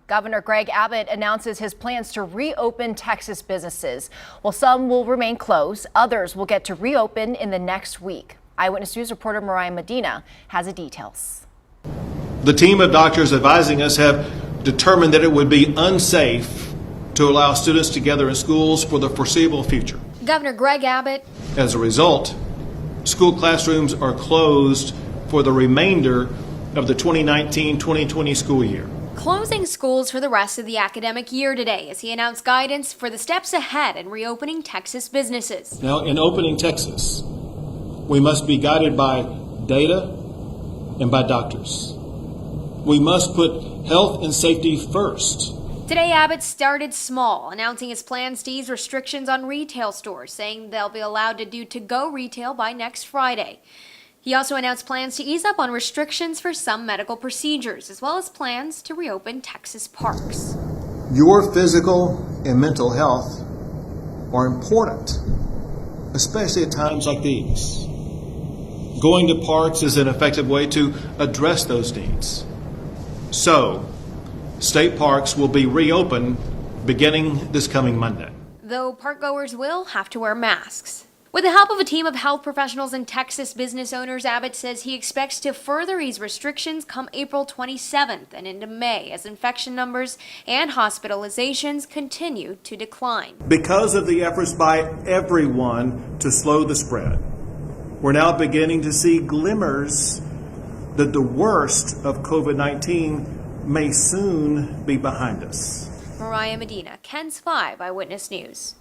Governor Greg Abbott announces his plans to reopen Texas businesses. While some will remain closed, others will get to reopen in the next week. Eyewitness News reporter Mariah Medina has the details. The team of doctors advising us have determined that it would be unsafe to allow students together in schools for the foreseeable future. Governor Greg Abbott. As a result, school classrooms are closed for the remainder of the 2019-2020 school year. Closing schools for the rest of the academic year today as he announced guidance for the steps ahead in reopening Texas businesses. Now, in opening Texas, we must be guided by data and by doctors. We must put health and safety first. Today, Abbott started small, announcing his plans to ease restrictions on retail stores, saying they'll be allowed to do to-go retail by next Friday. He also announced plans to ease up on restrictions for some medical procedures, as well as plans to reopen Texas parks. Your physical and mental health are important, especially at times like these. Going to parks is an effective way to address those needs. So, state parks will be reopened beginning this coming Monday. Though parkgoers will have to wear masks. With the help of a team of health professionals and Texas business owners, Abbott says he expects to further ease restrictions come April 27th and into May as infection numbers and hospitalizations continue to decline. Because of the efforts by everyone to slow the spread, we're now beginning to see glimmers that the worst of COVID-19 may soon be behind us. Mariah Medina, KENS 5 Eyewitness News.